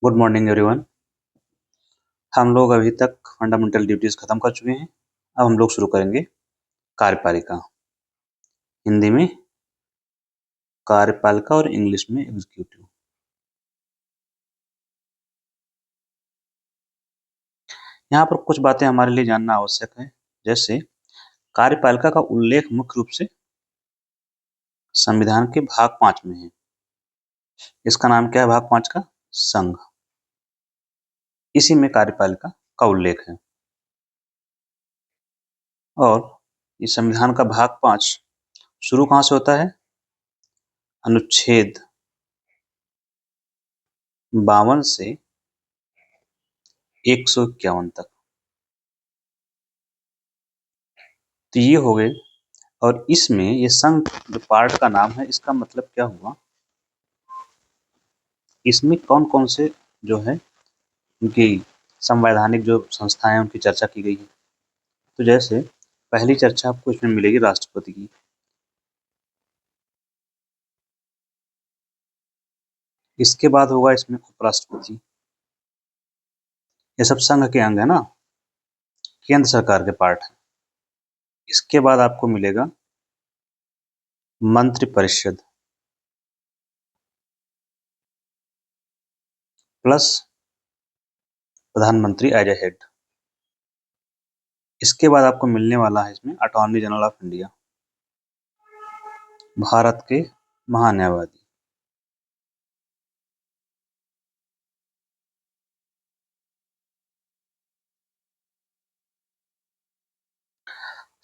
Good morning everyone. हम लोग अभी तक फंडामेंटल ड्यूटीज खत्म कर चुके हैं। अब हम लोग शुरू करेंगे कार्यपालिका। हिंदी में कार्यपालिका और इंग्लिश में एग्जीक्यूटिव। यहाँ पर कुछ बातें हमारे लिए जानना आवश्यक है। जैसे कार्यपालिका का उल्लेख मुख्य रूप से संविधान के भाग 5 में है। इसका नाम क्या है? भाग 5 का संघ। इसी में कार्यपालिका का उल्लेख है। और इस संविधान का भाग 5 शुरू कहाँ से होता है? अनुच्छेद 52 से 151 तक। तो ये हो गए। और इसमें ये संघ जो पार्ट का नाम है, इसका मतलब क्या हुआ? इसमें कौन कौन से जो है उनकी संवैधानिक जो संस्थाएं उनकी चर्चा की गई है। तो जैसे पहली चर्चा आपको इसमें मिलेगी राष्ट्रपति की। इसके बाद होगा इसमें उपराष्ट्रपति। ये सब संघ के अंग है ना, केंद्र सरकार के पार्ट है। इसके बाद आपको मिलेगा मंत्रिपरिषद प्लस प्रधानमंत्री एज ए हेड। इसके बाद आपको मिलने वाला है इसमें attorney general of India, Bharat के महान्यायवादी।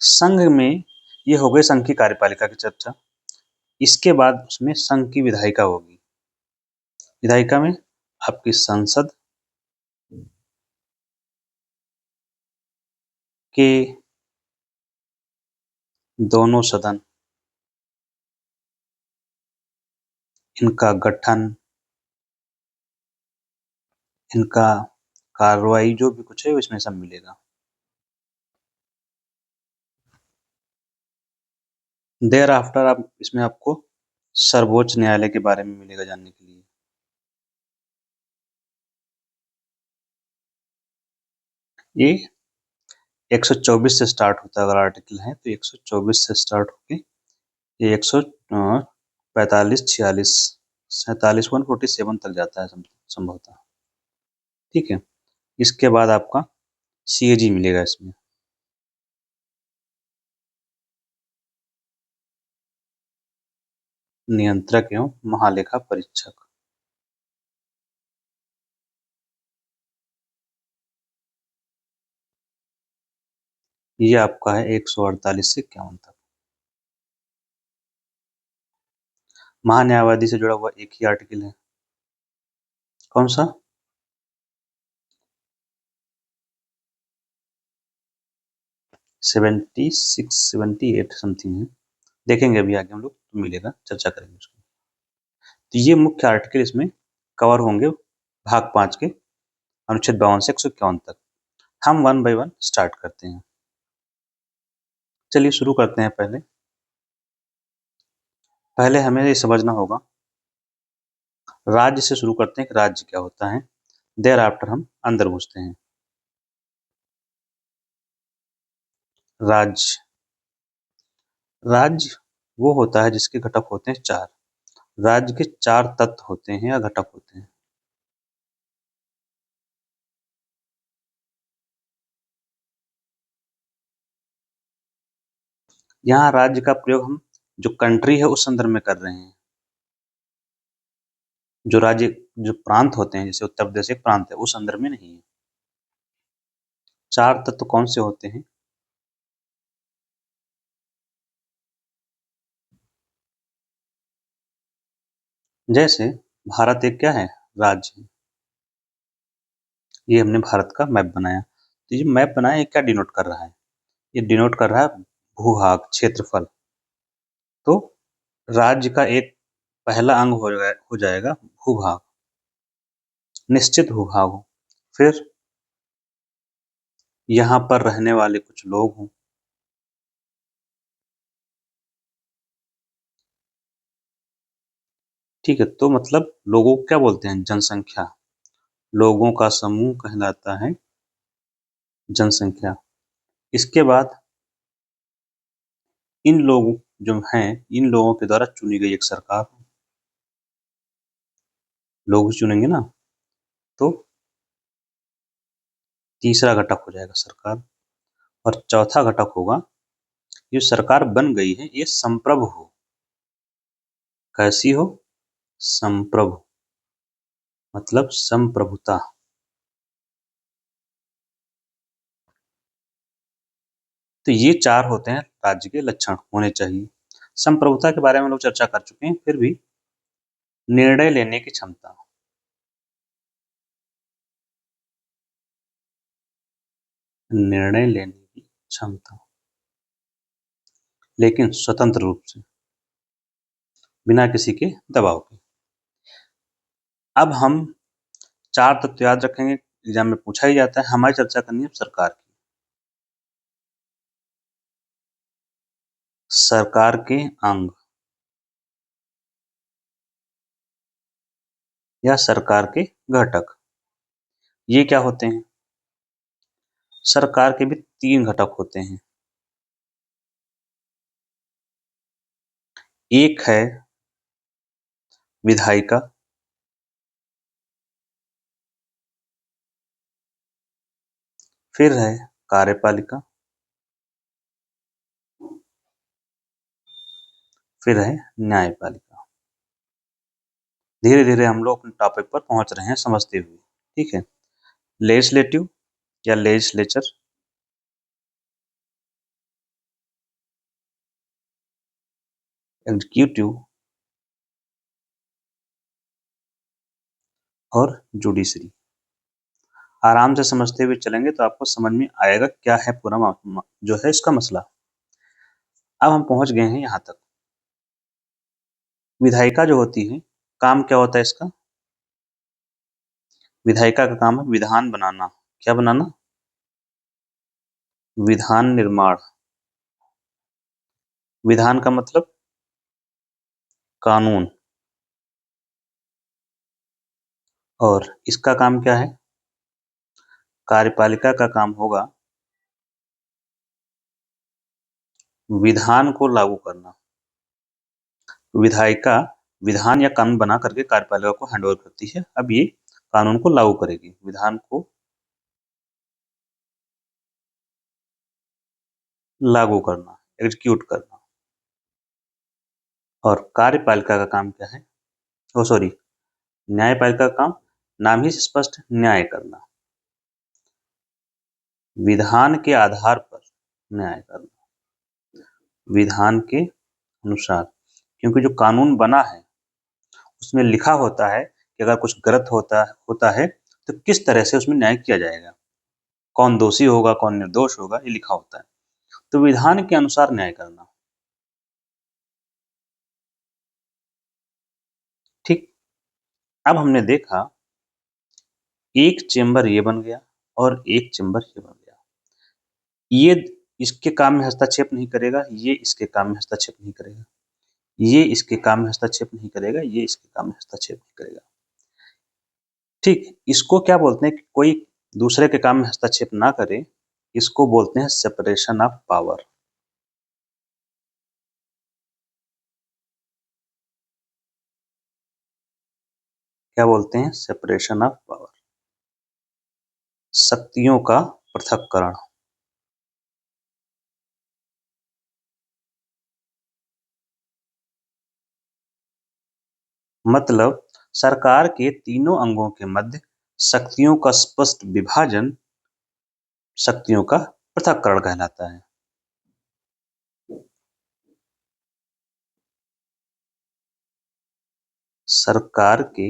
संघ में ये हो गई संघ की कार्यपालिका की चर्चा। इसके बाद उसमें संघ की विधायिका होगी। विधायिका में आपकी संसद के दोनों सदन, इनका गठन, इनका कार्रवाई जो भी कुछ है इसमें सब मिलेगा। देयर आफ्टर आप इसमें आपको सर्वोच्च न्यायालय के बारे में मिलेगा जानने के लिए। ये 124 से स्टार्ट होता है। अगर आर्टिकल है तो 124 से स्टार्ट होके ये 145, 46, 47, 147 तक जाता है संभवतः। ठीक है। इसके बाद आपका सीएजी मिलेगा इसमें। नियंत्रक एवं महालेखा परीक्षक। ये आपका है 148 से 51 तक। महान्यायवादी से जुड़ा हुआ एक ही आर्टिकल है। कौन सा? 76, 78 समथिंग है। देखेंगे अभी आगे हम लोग, तो मिलेगा, चर्चा करेंगे उसको। तो ये मुख्य आर्टिकल इसमें कवर होंगे भाग 5 के अनुच्छेद 52 से 151 तक। हम वन बाय वन स्टार्ट करते हैं। चलिए शुरू करते हैं। पहले हमें ये समझना होगा, राज्य से शुरू करते हैं कि राज्य क्या होता है। देयर आफ्टर हम अंदर घुसते हैं। राज्य, राज्य वो होता है जिसके घटक होते हैं 4। राज्य के 4 तत्व होते हैं या घटक होते हैं। यहाँ राज्य का प्रयोग हम जो कंट्री है उस संदर्भ में कर रहे हैं। जो राज्य, जो प्रांत होते हैं, जैसे उत्तर प्रदेश एक प्रांत है, उस संदर्भ में नहीं है। 4 तत्व कौन से होते हैं? जैसे भारत एक क्या है? राज्य है। ये हमने भारत का मैप बनाया। तो ये मैप बनाया, ये क्या डिनोट कर रहा है? ये डिनोट कर रहा है भूभाग, क्षेत्रफल। तो राज्य का एक पहला अंग हो जाएगा भूभाग, निश्चित भूभाग हो। फिर यहाँ पर रहने वाले कुछ लोग हों। ठीक है, तो मतलब लोगों को क्या बोलते हैं? जनसंख्या। लोगों का समूह कहलाता है जनसंख्या। इसके बाद इन लोगों जो हैं, इन लोगों के द्वारा चुनी गई एक सरकार, लोग ही चुनेंगे ना, तो तीसरा घटक हो जाएगा सरकार। और चौथा घटक होगा, जो सरकार बन गई है ये संप्रभु हो। कैसी हो? संप्रभु, मतलब संप्रभुता। तो ये चार होते हैं राज्य के लक्षण होने चाहिए। संप्रभुता के बारे में लोग चर्चा कर चुके हैं, फिर भी निर्णय लेने की क्षमता, निर्णय लेने की क्षमता, लेकिन स्वतंत्र रूप से, बिना किसी के दबाव के। अब हम चार तत्व याद रखेंगे, एग्जाम में पूछा ही जाता है। हमारी चर्चा करनी है सरकार की। सरकार के अंग या सरकार के घटक, ये क्या होते हैं? सरकार के भी तीन घटक होते हैं। एक है विधायिका, फिर है कार्यपालिका, फिर है न्यायपालिका। धीरे धीरे हम लोग अपने टॉपिक पर पहुंच रहे हैं समझते हुए, ठीक है। लेजिस्लेटिव या लेजिस्लेचर, एग्जीक्यूटिव और जुडिशरी। आराम से समझते हुए चलेंगे तो आपको समझ में आएगा क्या है पूरा जो है इसका मसला। अब हम पहुंच गए हैं यहाँ तक। विधायिका जो होती है, काम क्या होता है इसका? विधायिका का काम है विधान बनाना। क्या बनाना? विधान निर्माण। विधान का मतलब कानून। और इसका काम क्या है? कार्यपालिका का काम होगा विधान को लागू करना। विधायिका विधान या कानून बना करके कार्यपालिका को हैंड ओवर करती है। अब ये कानून को लागू करेगी, विधान को लागू करना, एग्जीक्यूट करना। और कार्यपालिका का काम क्या है? ओ सॉरी, न्यायपालिका का काम, नाम ही स्पष्ट, न्याय करना, विधान के आधार पर न्याय करना, विधान के अनुसार। क्योंकि जो कानून बना है उसमें लिखा होता है कि अगर कुछ गलत होता है तो किस तरह से उसमें न्याय किया जाएगा, कौन दोषी होगा, कौन निर्दोष होगा, ये लिखा होता है। तो विधान के अनुसार न्याय करना, ठीक। अब हमने देखा एक चेंबर ये बन गया और एक चेंबर ये बन गया। ये इसके काम में हस्तक्षेप नहीं करेगा, ये इसके काम में हस्तक्षेप नहीं करेगा, ये इसके काम में हस्तक्षेप नहीं करेगा, ये इसके काम में हस्तक्षेप नहीं करेगा, ठीक। इसको क्या बोलते हैं कि कोई दूसरे के काम में हस्तक्षेप ना करे, इसको बोलते हैं सेपरेशन ऑफ पावर। क्या बोलते हैं? सेपरेशन ऑफ पावर, शक्तियों का पृथक्करण। मतलब सरकार के तीनों अंगों के मध्य शक्तियों का स्पष्ट विभाजन शक्तियों का पृथक्करण कहलाता है। सरकार के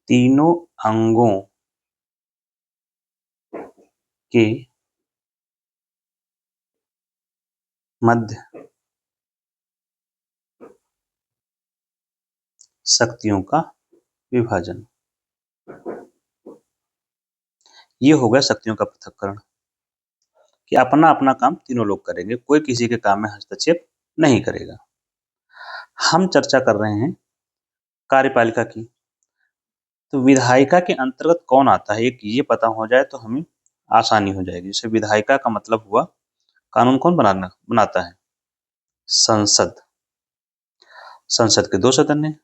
तीनों अंगों के मध्य शक्तियों का विभाजन, ये हो गया शक्तियों का पृथक्करण, कि अपना अपना काम तीनों लोग करेंगे, कोई किसी के काम में हस्तक्षेप नहीं करेगा। हम चर्चा कर रहे हैं कार्यपालिका की। तो विधायिका के अंतर्गत कौन आता है, एक ये पता हो जाए तो हमें आसानी हो जाएगी। जैसे विधायिका का मतलब हुआ कानून कौन बनाता है, संसद। संसद के 2 सदन हैं,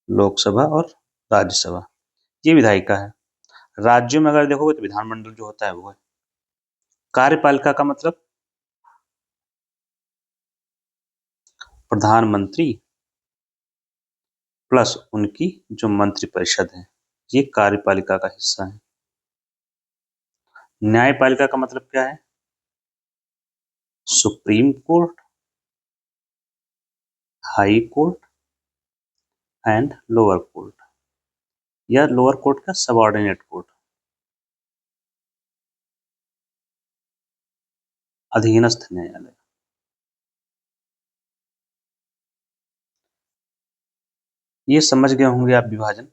लोकसभा और राज्यसभा, ये विधायिका है। राज्यों में अगर देखोगे तो विधानमंडल जो होता है वो है। कार्यपालिका का मतलब प्रधानमंत्री प्लस उनकी जो मंत्रिपरिषद है, ये कार्यपालिका का हिस्सा है। न्यायपालिका का मतलब क्या है, supreme court, high court and lower court, या लोअर कोर्ट का सबऑर्डिनेट कोर्ट, अधीनस्थ न्यायालय। ये समझ गए होंगे आप विभाजन।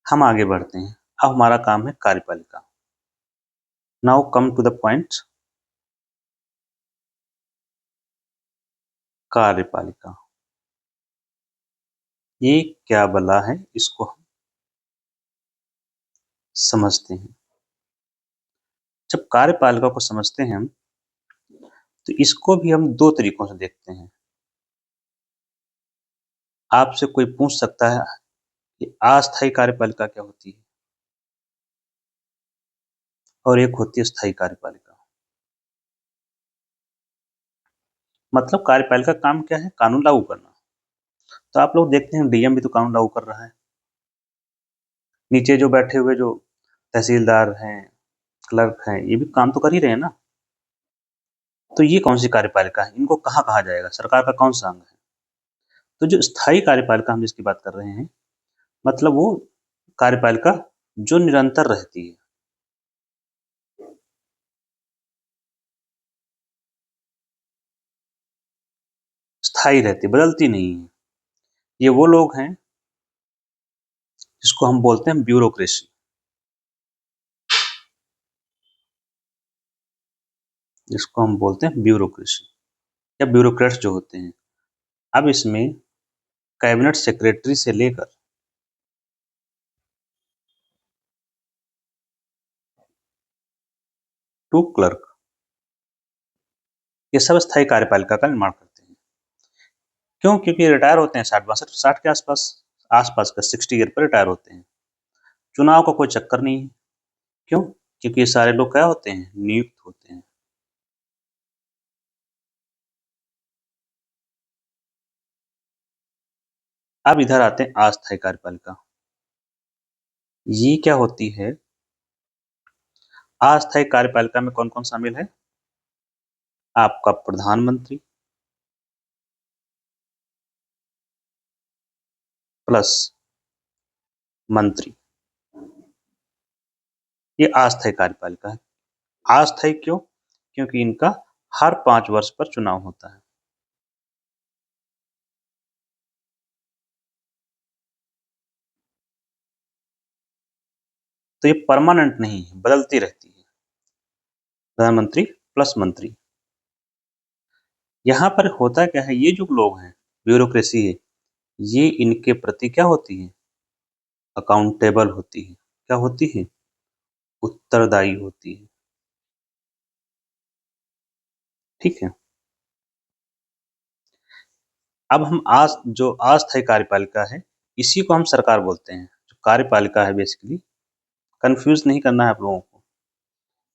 हम आगे बढ़ते हैं। अब हमारा काम है कार्यपालिका। Now come to the point. कार्यपालिका ये क्या बला है, इसको हम समझते हैं। जब कार्यपालिका को समझते हैं हम, तो इसको भी हम 2 तरीकों से देखते हैं। आपसे कोई पूछ सकता है कि अस्थायी कार्यपालिका क्या होती है, और एक होती है स्थायी कार्यपालिका। मतलब कार्यपालिका का काम क्या है, कानून लागू करना। तो आप लोग देखते हैं डीएम भी तो कानून लागू कर रहा है। नीचे जो बैठे हुए जो तहसीलदार हैं, क्लर्क हैं, ये भी काम तो कर ही रहे हैं ना। तो ये कौन सी कार्यपालिका है, इनको कहाँ कहा जाएगा, सरकार का कौन सा अंग है। तो जो स्थायी कार्यपालिका हम जिसकी बात कर रहे हैं, मतलब वो कार्यपालिका जो निरंतर रहती है। स्थायी रहती, बदलती नहीं है। ये वो लोग हैं जिसको हम बोलते हैं ब्यूरोक्रेसी। जिसको हम बोलते हैं ब्यूरोक्रेसी या ब्यूरोक्रेट्स जो होते हैं। अब इसमें कैबिनेट सेक्रेटरी से लेकर टू क्लर्क, ये सब स्थायी कार्यपालिका का निर्माण करते हैं। क्यों, क्योंकि रिटायर होते हैं 60 के आसपास, आसपास का 60 ईयर पर रिटायर होते हैं। चुनाव का कोई चक्कर नहीं है। क्यों, क्योंकि ये सारे लोग क्या होते हैं, नियुक्त होते हैं। अब इधर आते हैं अस्थायी कार्यपालिका। ये क्या होती है, अस्थायी कार्यपालिका में कौन कौन शामिल है, आपका प्रधानमंत्री प्लस मंत्री, ये अस्थायी कार्यपालिका है। अस्थायी क्यों, क्योंकि इनका हर 5 वर्ष पर चुनाव होता है। तो ये परमानेंट नहीं है, बदलती रहती है। प्रधानमंत्री प्लस मंत्री। यहाँ पर होता क्या है, ये जो लोग हैं, ब्यूरोक्रेसी है, ये इनके प्रति क्या होती है, अकाउंटेबल होती है। क्या होती है, उत्तरदायी होती है। ठीक है। अब हम जो अस्थायी कार्यपालिका है, इसी को हम सरकार बोलते हैं। जो कार्यपालिका है बेसिकली, कंफ्यूज नहीं करना है आप लोगों को,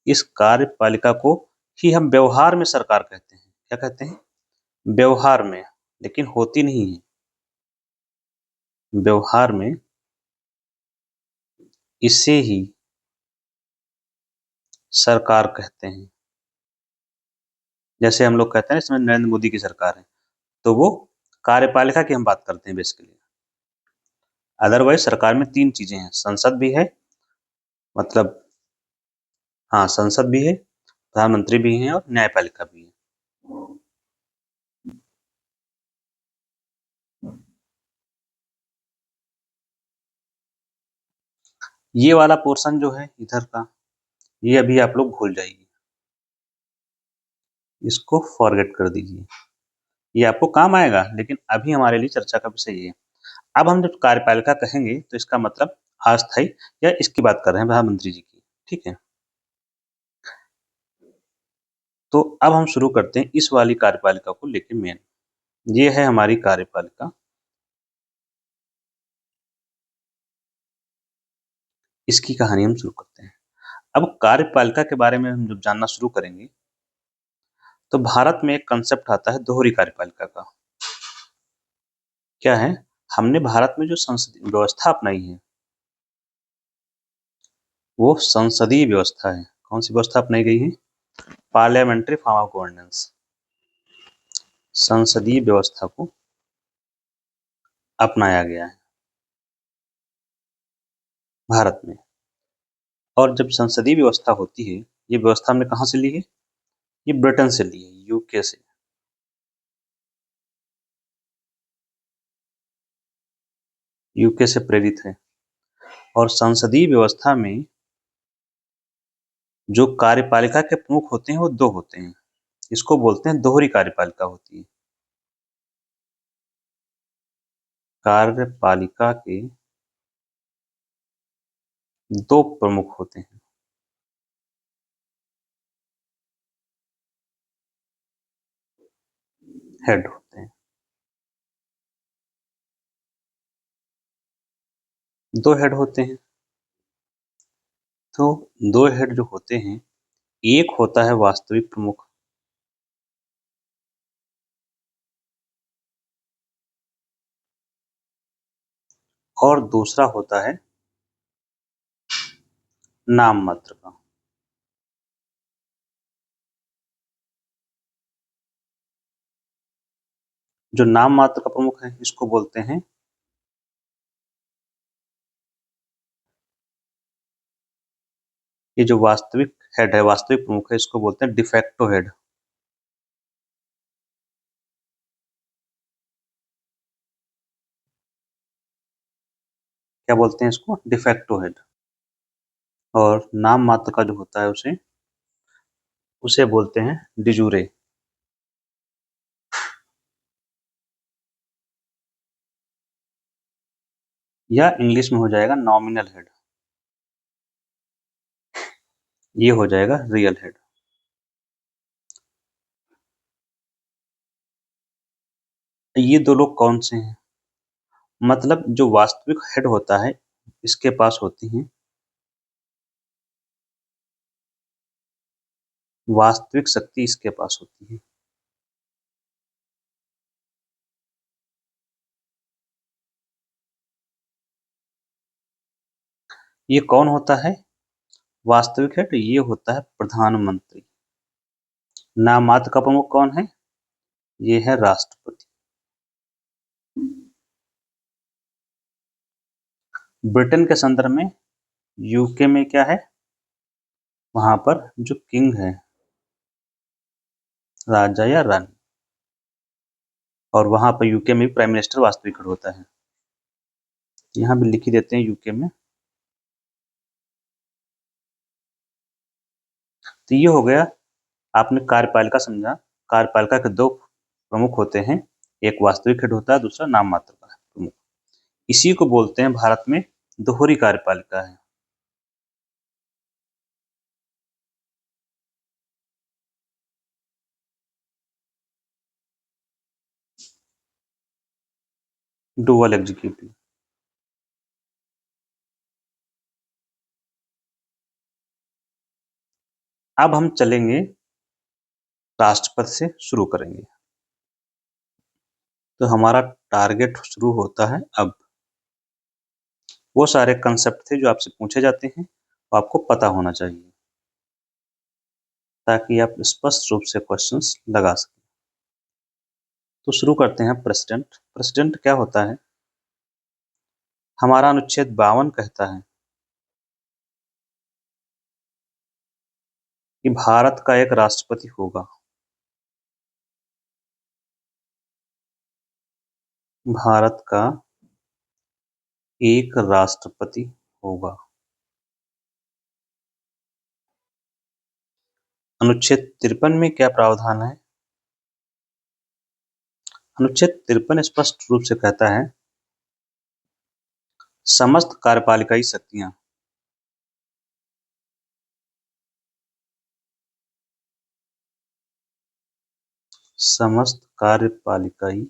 इस कार्यपालिका को ही हम व्यवहार में सरकार कहते हैं। क्या कहते हैं, व्यवहार में, लेकिन होती नहीं है। व्यवहार में इसे ही सरकार कहते हैं। जैसे हम लोग कहते हैं इसमें नरेंद्र मोदी की सरकार है, तो वो कार्यपालिका की हम बात करते हैं बेसिकली। अदरवाइज सरकार में 3 चीजें हैं, संसद भी है, मतलब हाँ संसद भी है, प्रधानमंत्री भी हैं और न्यायपालिका भी है। ये वाला पोर्शन जो है इधर का, ये अभी आप लोग भूल जाइए, इसको फॉरगेट कर दीजिए। ये आपको काम आएगा, लेकिन अभी हमारे लिए चर्चा का विषय ये है। अब हम जब कार्यपालिका कहेंगे तो इसका मतलब अस्थायी या इसकी बात कर रहे हैं प्रधानमंत्री जी की, ठीक है। तो अब हम शुरू करते हैं इस वाली कार्यपालिका को लेके मेन। ये है हमारी कार्यपालिका। इसकी कहानी हम शुरू करते हैं। अब कार्यपालिका के बारे में हम जब जानना शुरू करेंगे तो भारत में एक कंसेप्ट आता है दोहरी कार्यपालिका का। क्या है? हमने भारत में जो संसदीय व्यवस्था अपनाई है वो संसदीय व्यवस्था है। कौन सी व्यवस्था अपनाई गई है? Parliamentary form of governance. संसदीय व्यवस्था को अपनाया गया है भारत में। और जब संसदीय व्यवस्था होती है, ये व्यवस्था हमने कहाँ से ली है? ये ब्रिटेन से ली है, यूके से। यूके से प्रेरित है। और संसदीय व्यवस्था में जो कार्यपालिका के प्रमुख होते हैं वो दो होते हैं। इसको बोलते हैं दोहरी कार्यपालिका होती है। कार्यपालिका के दो प्रमुख होते हैं। हेड होते हैं। दो हेड होते हैं। तो दो हेड जो होते हैं, एक होता है वास्तविक प्रमुख और दूसरा होता है नाम मात्र का। जो नाम मात्र का प्रमुख है इसको बोलते हैं, ये जो वास्तविक हेड है, वास्तविक प्रमुख है, इसको बोलते हैं डिफेक्टो हेड। क्या बोलते हैं इसको? De facto head. और नाम मात्र का जो होता है उसे उसे बोलते हैं डिजूरे। या इंग्लिश में हो जाएगा नॉमिनल हेड। ये हो जाएगा रियल हेड। ये दो लोग कौन से हैं? मतलब जो वास्तविक हेड होता है इसके पास होती हैं वास्तविक शक्ति, इसके पास होती है। ये कौन होता है वास्तविक हेड? ये होता है प्रधानमंत्री। नाम मात्र का प्रमुख कौन है? ये है राष्ट्रपति। ब्रिटेन के संदर्भ में यूके में क्या है? वहां पर जो किंग है, राजा या रानी। और वहां पर यूके में प्राइम मिनिस्टर वास्तविक हेड होता है। यहाँ भी लिख ही देते हैं यूके में। तो ये हो गया, आपने कार्यपालिका समझा। कार्यपालिका के दो प्रमुख होते हैं, एक वास्तविक हेड होता है, दूसरा नाम मात्र का प्रमुख। इसी को बोलते हैं भारत में दोहरी कार्यपालिका है। Dual executive. अब हम चलेंगे, राष्ट्रपति से शुरू करेंगे। तो हमारा टारगेट शुरू होता है अब। वो सारे कंसेप्ट थे जो आपसे पूछे जाते हैं, वो आपको पता होना चाहिए ताकि आप स्पष्ट रूप से क्वेश्चंस लगा सकें। तो शुरू करते हैं प्रेसिडेंट। प्रेसिडेंट क्या होता है? हमारा अनुच्छेद 52 कहता है कि भारत का एक राष्ट्रपति होगा। भारत का एक राष्ट्रपति होगा। अनुच्छेद 53 में क्या प्रावधान है? अनुच्छेद 53 स्पष्ट रूप से कहता है समस्त कार्यपालिकाई शक्तियां। समस्त कार्यपालिकाई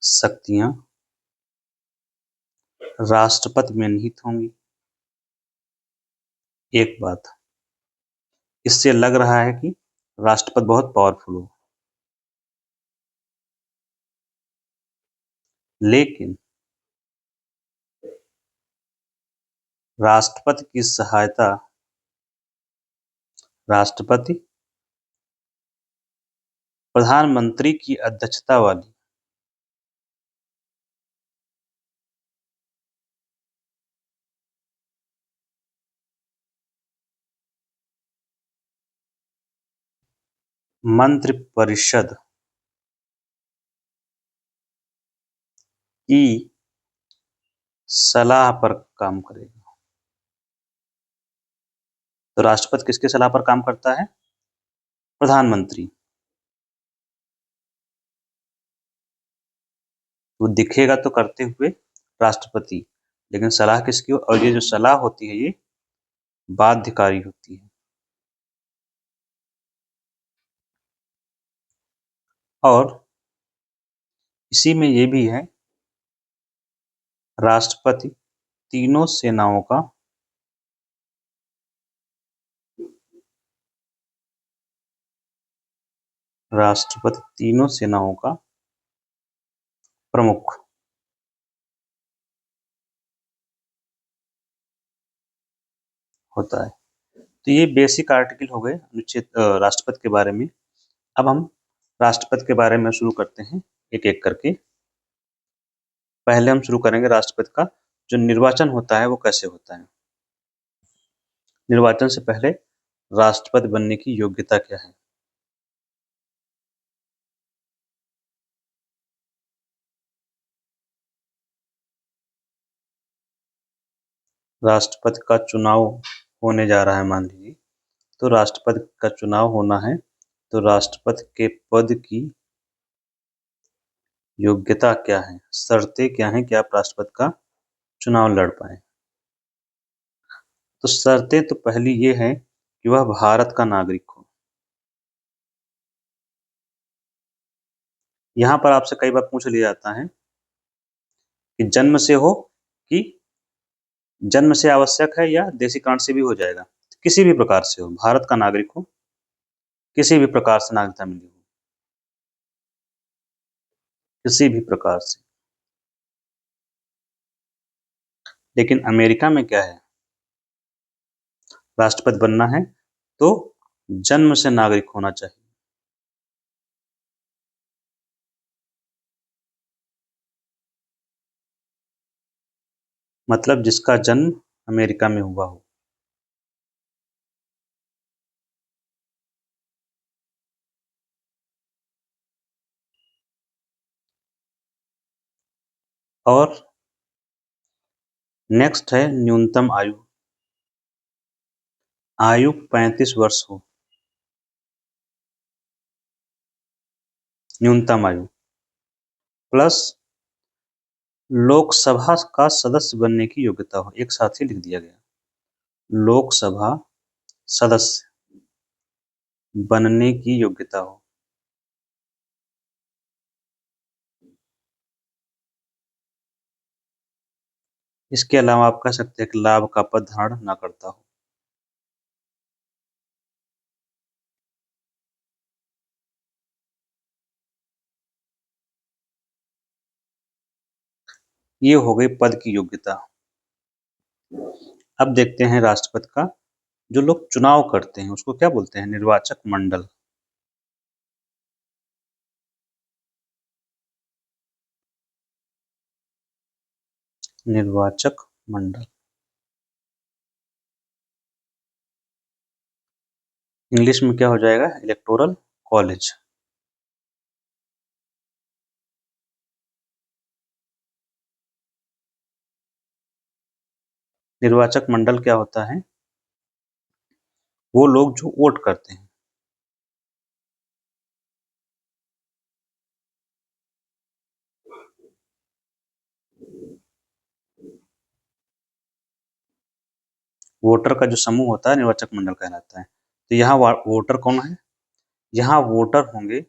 शक्तियां राष्ट्रपति में निहित होंगी। एक बात, इससे लग रहा है कि राष्ट्रपति बहुत पावरफुल हो, लेकिन राष्ट्रपति की सहायता राष्ट्रपति प्रधानमंत्री की अध्यक्षता वाली मंत्रिपरिषद की सलाह पर काम करेगा। तो राष्ट्रपति किसके सलाह पर काम करता है? प्रधानमंत्री। वो दिखेगा तो करते हुए राष्ट्रपति, लेकिन सलाह किसकी हो? और ये जो सलाह होती है ये बाध्यकारी होती है। और इसी में ये भी है, राष्ट्रपति तीनों सेनाओं का प्रमुख होता है। तो ये बेसिक आर्टिकल हो गए अनुच्छेद राष्ट्रपति के बारे में। अब हम राष्ट्रपति के बारे में शुरू करते हैं एक एक करके। पहले हम शुरू करेंगे राष्ट्रपति का जो निर्वाचन होता है वो कैसे होता है। निर्वाचन से पहले राष्ट्रपति बनने की योग्यता क्या है? राष्ट्रपति का चुनाव होने जा रहा है, मान लीजिए, तो राष्ट्रपति का चुनाव होना है, तो राष्ट्रपति के पद की योग्यता क्या है, शर्तें क्या हैं कि आप राष्ट्रपति का चुनाव लड़ पाए? तो शर्तें तो पहली ये है कि वह भारत का नागरिक हो। यहाँ पर आपसे कई बार पूछ लिया जाता है कि जन्म से हो कि जन्म से आवश्यक है या देशीकरण से भी हो जाएगा। किसी भी प्रकार से हो, भारत का नागरिक हो, किसी भी प्रकार से नागरिकता मिली हो, किसी भी प्रकार से। लेकिन अमेरिका में क्या है, राष्ट्रपति बनना है तो जन्म से नागरिक होना चाहिए। मतलब जिसका जन्म अमेरिका में हुआ हो। और नेक्स्ट है न्यूनतम आयु। आयु 35 वर्ष हो, न्यूनतम आयु, प्लस लोकसभा का सदस्य बनने की योग्यता हो। एक साथ ही लिख दिया गया, लोकसभा सदस्य बनने की योग्यता हो। इसके अलावा आप कह सकते हैं कि लाभ का पद धारण न करता हो। ये हो गई पद की योग्यता। अब देखते हैं राष्ट्रपति का जो लोग चुनाव करते हैं उसको क्या बोलते हैं? निर्वाचक मंडल। निर्वाचक मंडल, इंग्लिश में क्या हो जाएगा? Electoral college. निर्वाचक मंडल क्या होता है? वो लोग जो वोट करते हैं। वोटर का जो समूह होता है निर्वाचक मंडल कहलाता है। तो यहाँ वोटर कौन है? यहाँ वोटर होंगे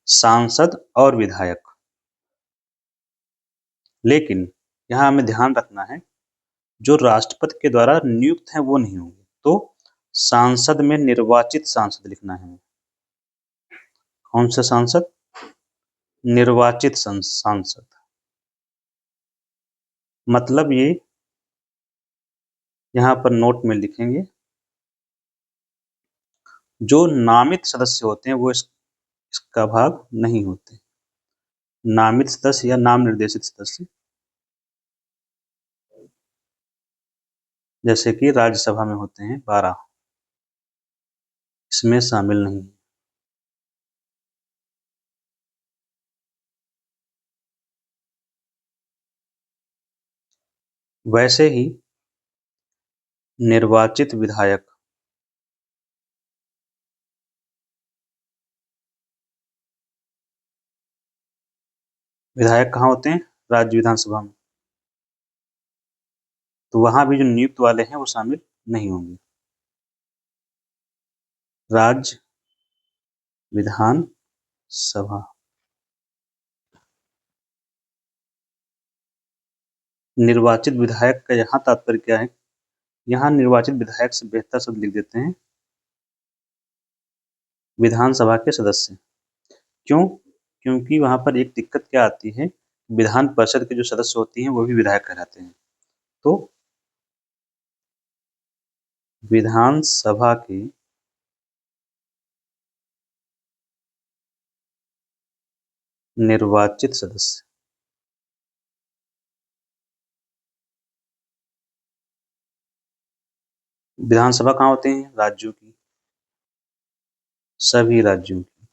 सांसद और विधायक। लेकिन यहाँ हमें ध्यान रखना है, जो राष्ट्रपति के द्वारा नियुक्त हैं वो नहीं होंगे। तो सांसद में निर्वाचित सांसद लिखना है। कौन से सांसद? निर्वाचित सांसद। मतलब ये यहाँ पर नोट में लिखेंगे, जो नामित सदस्य होते हैं वो इसका भाग नहीं होते। नामित सदस्य या नाम निर्देशित सदस्य, जैसे कि राज्यसभा में होते हैं 12, इसमें शामिल नहीं। वैसे ही निर्वाचित विधायक कहाँ होते हैं? राज्य विधानसभा में। तो वहां भी जो नियुक्त वाले हैं वो शामिल नहीं होंगे। राज्य विधान सभा। निर्वाचित विधायक का यहाँ तात्पर्य क्या है? यहाँ निर्वाचित विधायक से बेहतर शब्द लिख देते हैं विधानसभा के सदस्य। क्यों? क्योंकि वहां पर एक दिक्कत क्या आती है, विधान परिषद के जो सदस्य होती हैं वो भी विधायक कहलाते हैं। तो विधानसभा के निर्वाचित सदस्य। विधानसभा कहाँ होते हैं? राज्यों की, सभी राज्यों की।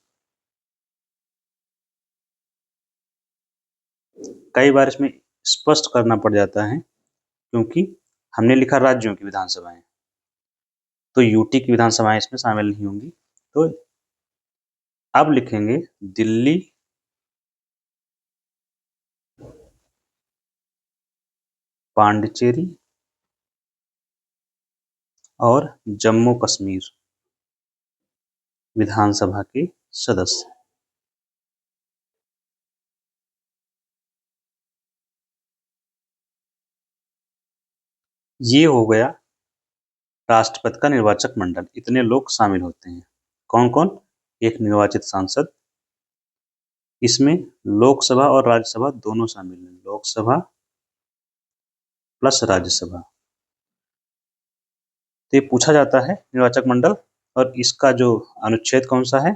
कई बार इसमें स्पष्ट करना पड़ जाता है, क्योंकि हमने लिखा राज्यों की विधानसभाएं, तो यूटी की विधानसभाएं इसमें शामिल नहीं होंगी। तो अब लिखेंगे दिल्ली, पांडिचेरी और जम्मू कश्मीर विधानसभा के सदस्य। ये हो गया राष्ट्रपति का निर्वाचक मंडल। इतने लोग शामिल होते हैं। कौन कौन? एक निर्वाचित सांसद, इसमें लोकसभा और राज्यसभा दोनों शामिल हैं। लोकसभा प्लस राज्यसभा। तो ये पूछा जाता है निर्वाचक मंडल, और इसका जो अनुच्छेद कौन सा है?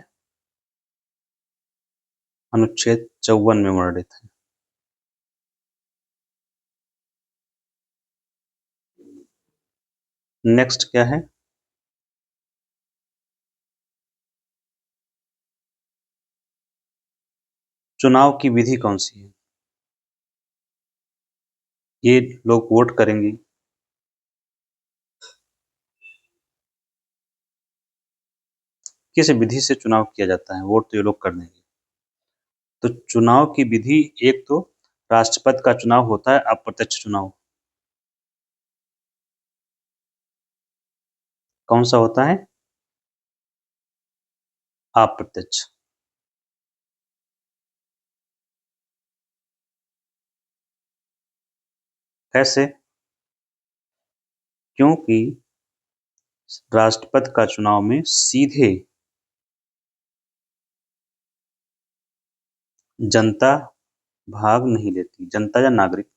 अनुच्छेद 54 में वर्णित है। नेक्स्ट क्या है? चुनाव की विधि कौन सी है? ये लोग वोट करेंगे। किस विधि से चुनाव किया जाता है? वोट तो ये लोग कर देंगे। तो चुनाव की विधि, एक तो राष्ट्रपति का चुनाव होता है अप्रत्यक्ष चुनाव। कौन सा होता है? अप्रत्यक्ष। कैसे? क्योंकि राष्ट्रपति का चुनाव में सीधे जनता भाग नहीं लेती, जनता या नागरिक।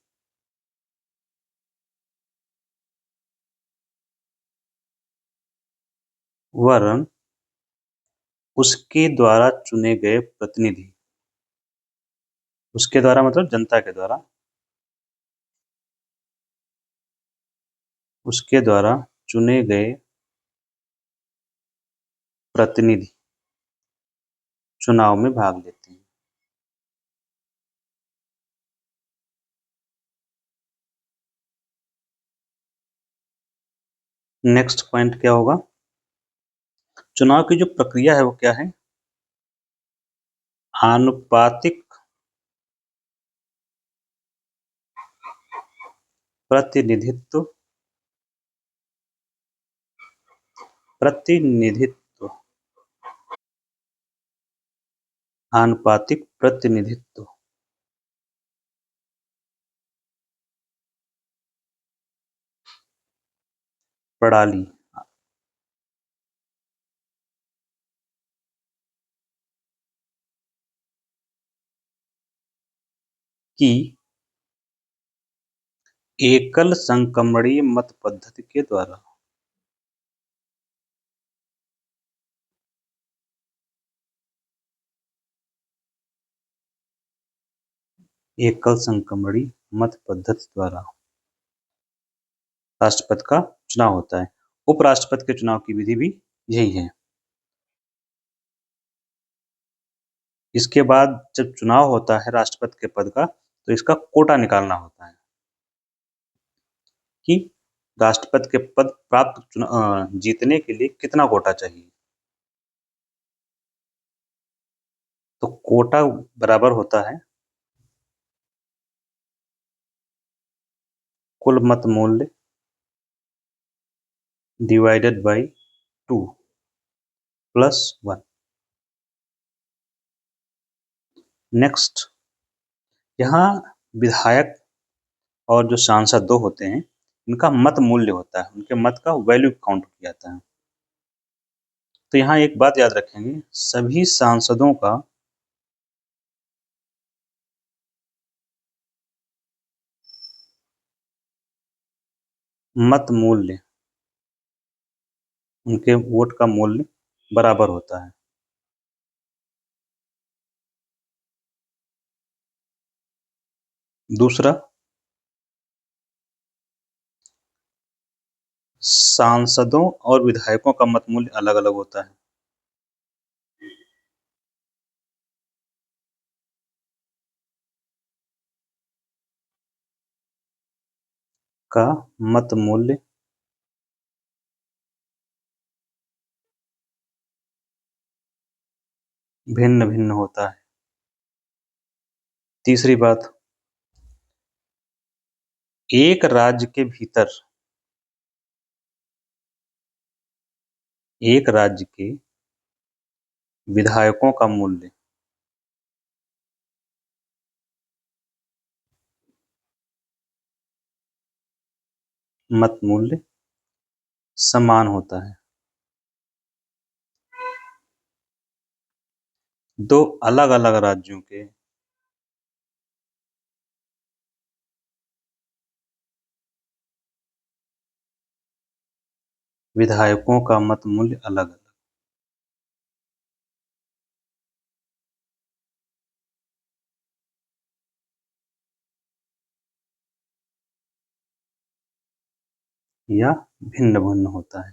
वरन उसके द्वारा चुने गए प्रतिनिधि, उसके द्वारा मतलब जनता के द्वारा, उसके द्वारा चुने गए प्रतिनिधि चुनाव में भाग लेते हैं। नेक्स्ट पॉइंट क्या होगा? चुनाव की जो प्रक्रिया है वो क्या है? आनुपातिक प्रतिनिधित्व प्रतिनिधित्व, आनुपातिक प्रतिनिधित्व, प्रणाली, की एकल संक्रमणीय मत पद्धति के द्वारा, एकल संक्रमणीय मत पद्धति द्वारा राष्ट्रपति का चुनाव होता है। उपराष्ट्रपति के चुनाव की विधि भी यही है। इसके बाद जब चुनाव होता है राष्ट्रपति के पद का, तो इसका कोटा निकालना होता है कि राष्ट्रपति के पद प्राप्त जीतने के लिए कितना कोटा चाहिए। तो कोटा बराबर होता है कुल मत मूल्य डिवाइडेड बाई 2 प्लस 1। नेक्स्ट, यहाँ विधायक और जो सांसद दो होते हैं, इनका मत मूल्य होता है, उनके मत का वैल्यू काउंट किया जाता है। तो यहाँ एक बात याद रखेंगे, सभी सांसदों का मत मूल्य, उनके वोट का मूल्य बराबर होता है। दूसरा, सांसदों और विधायकों का मत मूल्य अलग अलग होता है। का मत मूल्य भिन्न भिन्न होता है। तीसरी बात, एक राज्य के भीतर एक राज्य के विधायकों का मूल्य मत मूल्य समान होता है। दो अलग अलग राज्यों के विधायकों का मत मूल्य अलग अलग। या भिन्न भिन्न होता है।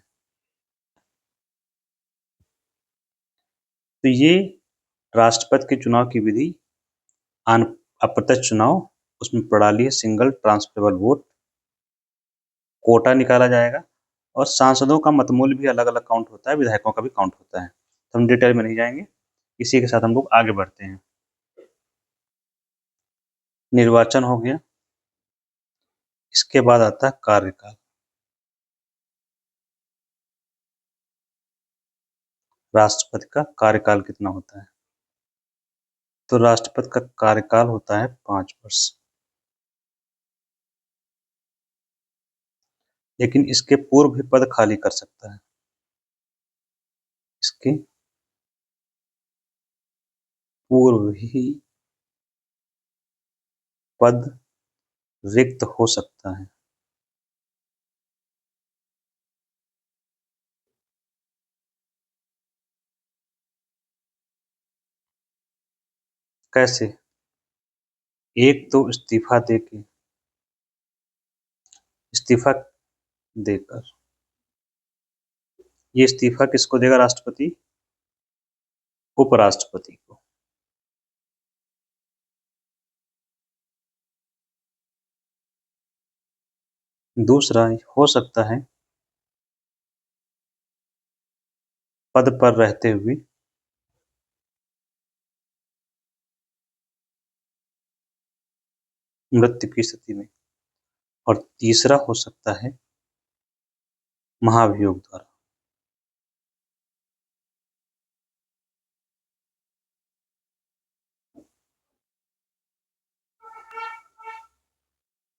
तो ये राष्ट्रपति के चुनाव की विधि, अप्रत्यक्ष चुनाव, उसमें प्रणाली है सिंगल ट्रांसफरेबल वोट, कोटा निकाला जाएगा और सांसदों का मत मूल्य भी अलग अलग काउंट होता है, विधायकों का भी काउंट होता है। तो हम डिटेल में नहीं जाएंगे, इसी के साथ हम लोग आगे बढ़ते हैं। निर्वाचन हो गया, इसके बाद आता है कार्यकाल। राष्ट्रपति का कार्यकाल कितना होता है? तो राष्ट्रपति का कार्यकाल होता है 5 वर्ष, लेकिन इसके पूर्व भी पद खाली कर सकता है। इसके पूर्व ही पद रिक्त हो सकता है। कैसे? एक तो इस्तीफा देकर, ये इस्तीफा किसको देगा राष्ट्रपति? उपराष्ट्रपति को। दूसरा हो सकता है पद पर रहते हुए मृत्यु की स्थिति में, और तीसरा हो सकता है महाभियोग द्वारा।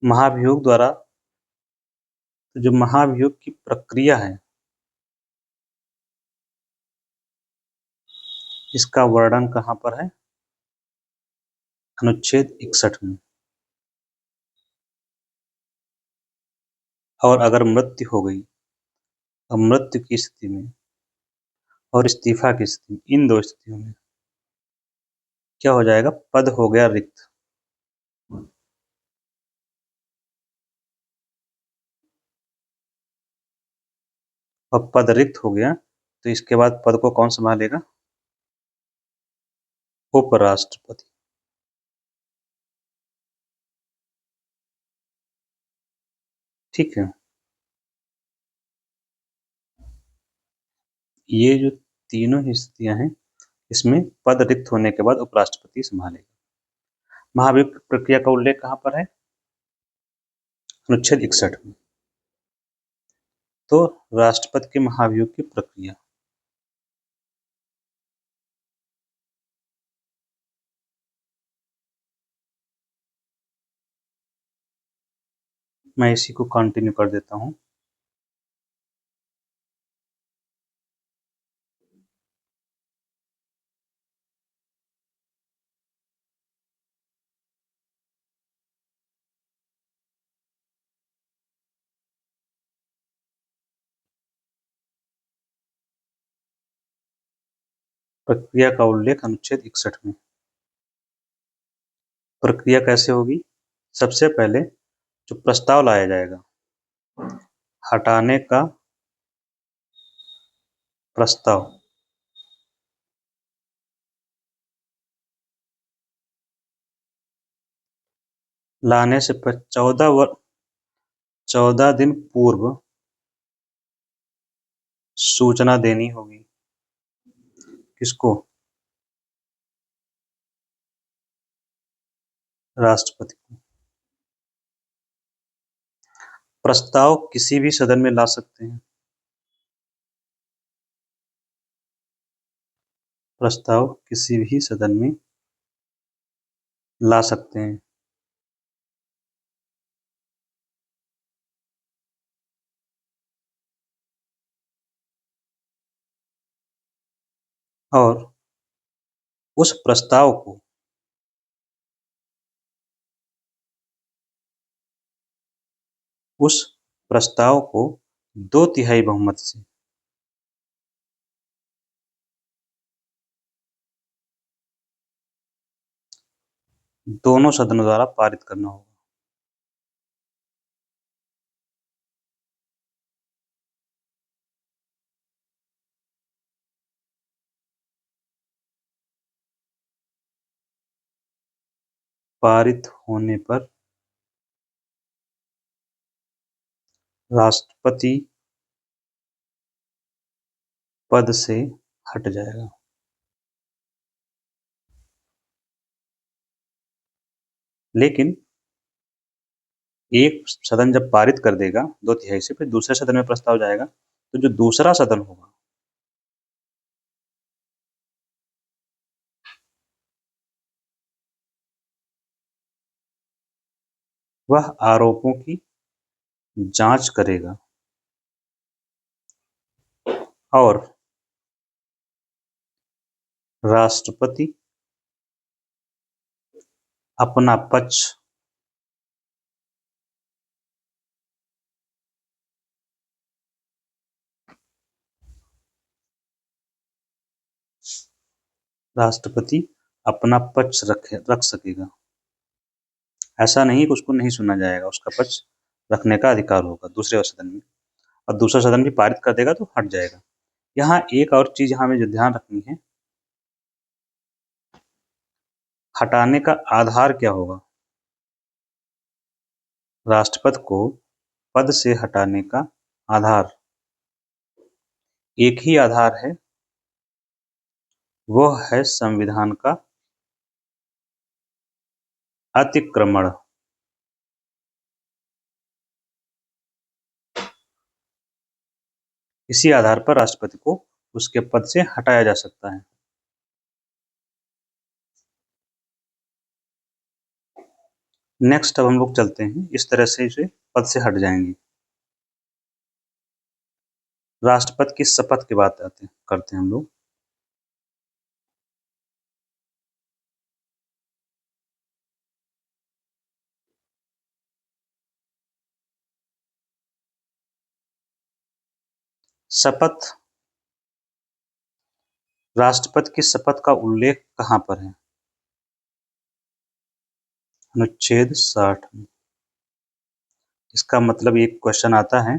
महाभियोग द्वारा, तो जो महाभियोग की प्रक्रिया है इसका वर्णन कहाँ पर है? अनुच्छेद 61 में। और अगर मृत्यु हो गई, अब मृत्यु की स्थिति में और इस्तीफा की स्थिति में, इन दो स्थितियों में क्या हो जाएगा? पद हो गया रिक्त। अब पद रिक्त हो गया तो इसके बाद पद को कौन संभालेगा? उपराष्ट्रपति। ठीक है, ये जो तीनों ही स्थितियां हैं इसमें पद रिक्त होने के बाद उपराष्ट्रपति संभालेगा। महाभियोग की प्रक्रिया का उल्लेख कहाँ पर है? अनुच्छेद 61 में। तो राष्ट्रपति के महाभियोग की प्रक्रिया, मैं इसी को कंटिन्यू कर देता हूं। प्रक्रिया का उल्लेख अनुच्छेद 61 में। प्रक्रिया कैसे होगी? सबसे पहले जो प्रस्ताव लाया जाएगा, हटाने का प्रस्ताव, लाने से 14 दिन पूर्व सूचना देनी होगी। किसको? राष्ट्रपति को। प्रस्ताव किसी भी सदन में ला सकते हैं। प्रस्ताव किसी भी सदन में ला सकते हैं। और उस प्रस्ताव को उस प्रस्ताव को 2/3 बहुमत से दोनों सदनों द्वारा पारित करना होगा। पारित होने पर राष्ट्रपति पद से हट जाएगा। लेकिन एक सदन जब पारित कर देगा 2/3 से, फिर दूसरे सदन में प्रस्ताव जाएगा, तो जो दूसरा सदन होगा वह आरोपों की जांच करेगा और राष्ट्रपति अपना पक्ष रख सकेगा। ऐसा नहीं कि उसको नहीं सुना जाएगा, उसका पक्ष रखने का अधिकार होगा दूसरे सदन में, और दूसरा सदन भी पारित कर देगा तो हट जाएगा। यहाँ एक और चीज यहाँ में जो ध्यान रखनी है, हटाने का आधार क्या होगा? राष्ट्रपति को पद से हटाने का आधार एक ही आधार है, वो है संविधान का अतिक्रमण। इसी आधार पर राष्ट्रपति को उसके पद से हटाया जा सकता है। नेक्स्ट अब हम लोग चलते हैं, इस तरह से इसे पद से हट जाएंगे। राष्ट्रपति की शपथ की बात करते हैं हम लोग। शपथ, राष्ट्रपति की शपथ का उल्लेख कहाँ पर है? अनुच्छेद 60 में। इसका मतलब एक क्वेश्चन आता है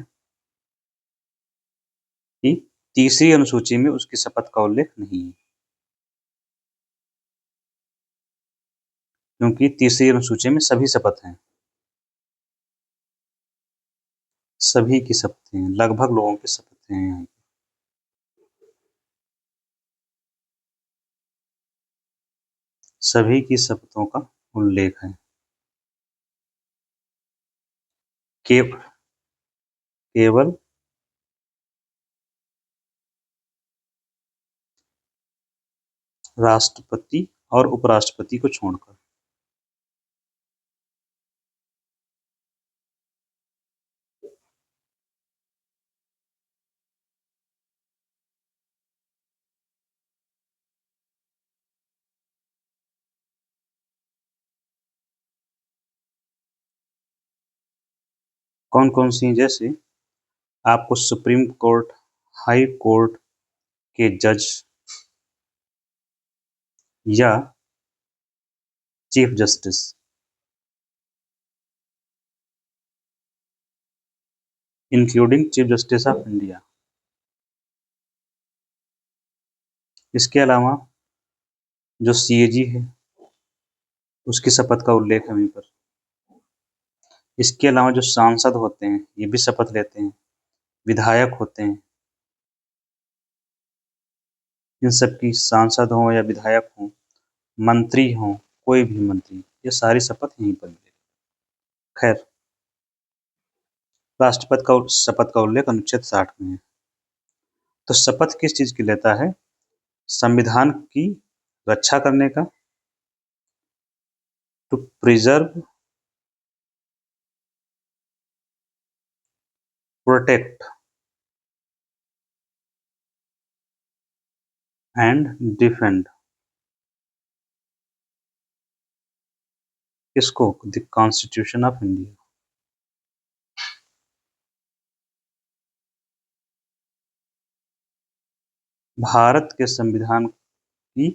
कि तीसरी अनुसूची में उसकी शपथ का उल्लेख नहीं है, क्योंकि तीसरी अनुसूची में सभी शपथ हैं, सभी की शपथें हैं, लगभग लोगों की शपथें हैं यहाँ। सभी की शपथों का उल्लेख है। केवल केवल राष्ट्रपति और उपराष्ट्रपति को छोड़कर। कौन कौन सी? जैसे आपको सुप्रीम कोर्ट, हाई कोर्ट के जज या chief justice, including chief justice of India. इसके अलावा जो सीएजी है उसकी शपथ का उल्लेख है वहीं पर। इसके अलावा जो सांसद होते हैं ये भी शपथ लेते हैं, विधायक होते हैं, इन सब की, सांसद हों या विधायक हों, मंत्री हों, कोई भी मंत्री, ये सारी शपथ यहीं पर मिलेगी। खैर, राष्ट्रपति का शपथ का उल्लेख अनुच्छेद 60 में है। तो शपथ किस चीज की लेता है? संविधान की रक्षा करने का, to preserve, protect and defend. इसको the constitution of India. Bharat के संविधान की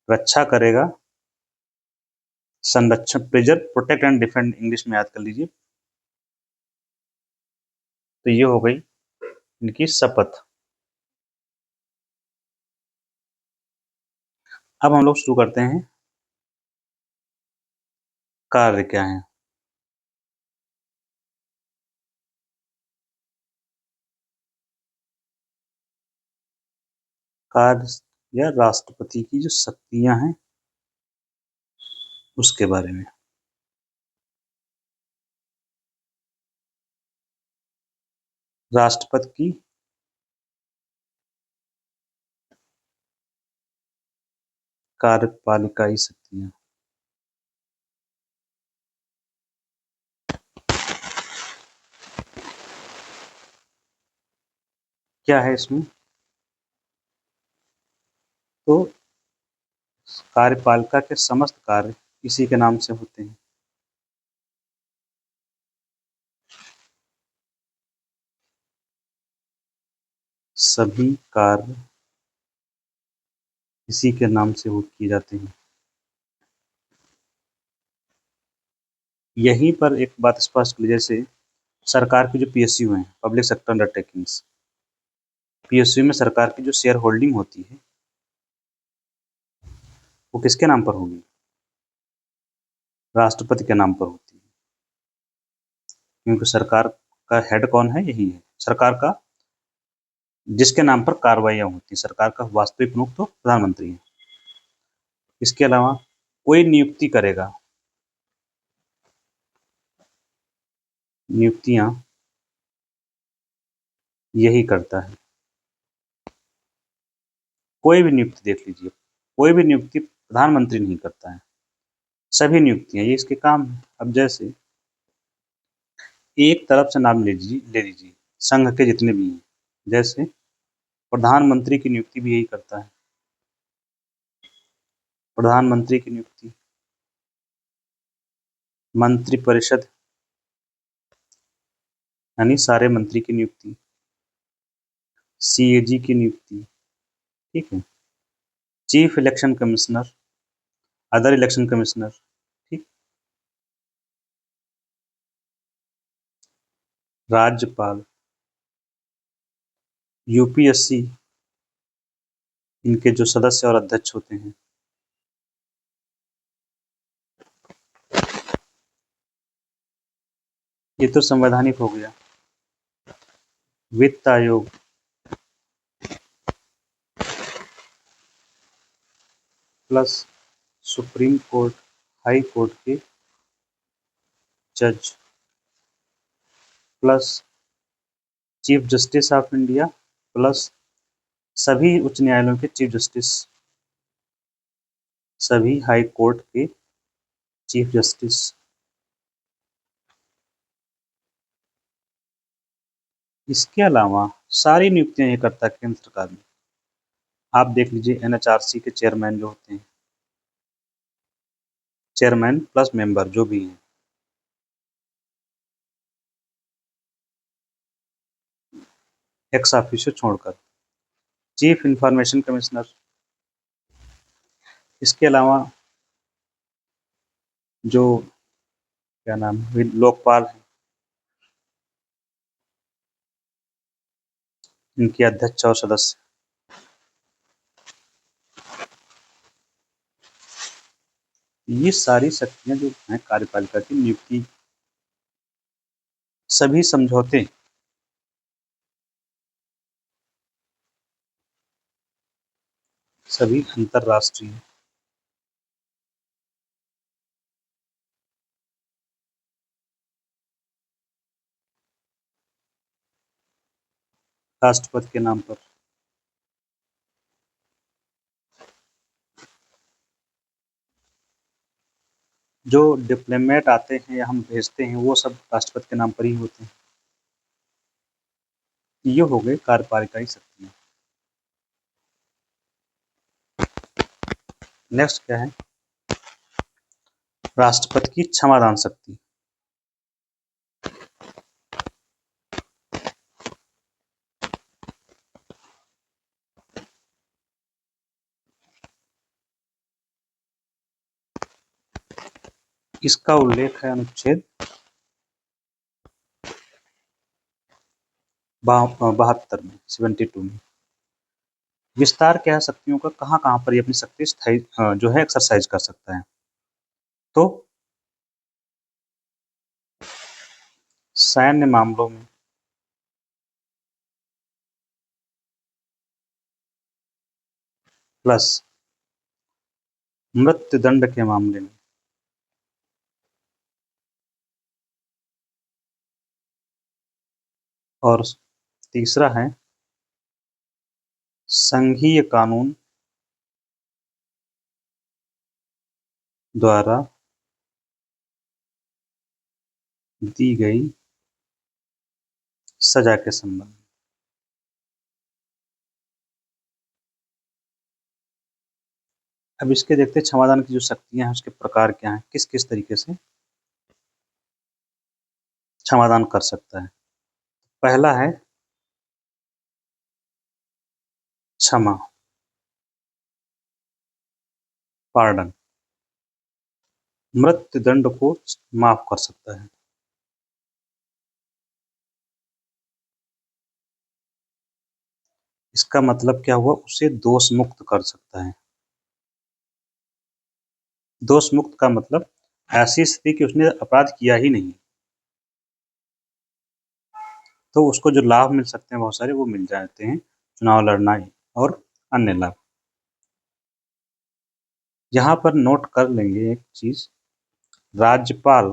रक्षा करेगा, संरक्षण, preserve, protect and defend English में याद कर लीजिए। तो ये हो गई इनकी शपथ। अब हम लोग शुरू करते हैं, कार्य क्या है। कार्य या राष्ट्रपति की जो शक्तियां हैं उसके बारे में। राष्ट्रपति की कार्यपालिकाई शक्तियां। क्या है इसमें? तो कार्यपालिका के समस्त कार्य इसी के नाम से होते हैं। सभी कार्य इसी के नाम से वो किए जाते हैं। यहीं पर एक बात स्पष्ट की, जैसे सरकार की जो पीएसयू हैं, पब्लिक सेक्टर अंडरटेकिंग्स, पीएसयू में सरकार की जो शेयर होल्डिंग होती है वो किसके नाम पर होगी? राष्ट्रपति के नाम पर होती है, क्योंकि सरकार का हेड कौन है? यही है सरकार का, जिसके नाम पर कार्रवाइयां होती हैं। सरकार का वास्तविक प्रमुख तो प्रधानमंत्री है। इसके अलावा कोई नियुक्ति करेगा, नियुक्तियां यही करता है। कोई भी नियुक्ति देख लीजिए, कोई भी नियुक्ति प्रधानमंत्री नहीं करता है, सभी नियुक्तियां, ये इसके काम है। अब जैसे एक तरफ से नाम ले लीजिए संघ के जितने भी हैं, जैसे प्रधानमंत्री की नियुक्ति भी यही करता है। प्रधानमंत्री की नियुक्ति, मंत्रिपरिषद यानी सारे मंत्री की नियुक्ति, सीएजी की नियुक्ति, ठीक है, chief election commissioner, other election commissioner, ठीक, राज्यपाल, यूपीएससी, इनके जो सदस्य और अध्यक्ष होते हैं, ये तो संवैधानिक हो गया। वित्त आयोग, plus supreme court, high court के जज, plus chief justice of India, plus सभी उच्च न्यायालयों के चीफ जस्टिस, सभी हाई कोर्ट के चीफ जस्टिस। इसके अलावा सारी नियुक्तियां ये करता है केंद्र सरकार में। आप देख लीजिए एनएचआरसी के चेयरमैन जो होते हैं, चेयरमैन प्लस मेंबर जो भी हैं, एक्स ऑफिशियो छोड़कर, चीफ इंफॉर्मेशन कमिश्नर, इसके अलावा जो क्या नाम है लोकपाल हैं, इनके अध्यक्ष और सदस्य, ये सारी शक्तियां जो हैं कार्यपालिका की नियुक्ति, सभी समझौते सभी अंतरराष्ट्रीय, राष्ट्रपति के नाम पर, जो डिप्लोमेट आते हैं या हम भेजते हैं वो सब राष्ट्रपति के नाम पर ही होते हैं। ये हो गए कार्यपालिकाई शक्तियां। नेक्स्ट क्या है, राष्ट्रपति की क्षमादान शक्ति। इसका उल्लेख है अनुच्छेद 72 में, 72 में। विस्तार क्या है शक्तियों का, कहाँ कहाँ पर ये अपनी शक्ति स्थायी जो है एक्सरसाइज कर सकता है। तो सैन्य मामलों में, प्लस मृत्युदंड के मामले में, और तीसरा है संघीय कानून द्वारा दी गई सजा के संबंध में। अब इसके देखते क्षमादान की जो शक्तियां हैं उसके प्रकार क्या हैं, किस किस तरीके से क्षमादान कर सकता है। पहला है क्षमा, पार्डन, मृत्युदंड को माफ कर सकता है। इसका मतलब क्या हुआ, उसे दोष मुक्त कर सकता है। दोष मुक्त का मतलब ऐसी स्थिति कि उसने अपराध किया ही नहीं, तो उसको जो लाभ मिल सकते हैं बहुत सारे वो मिल जाते हैं, चुनाव लड़ना और अन्य लाभ। यहाँ पर नोट कर लेंगे एक चीज, राज्यपाल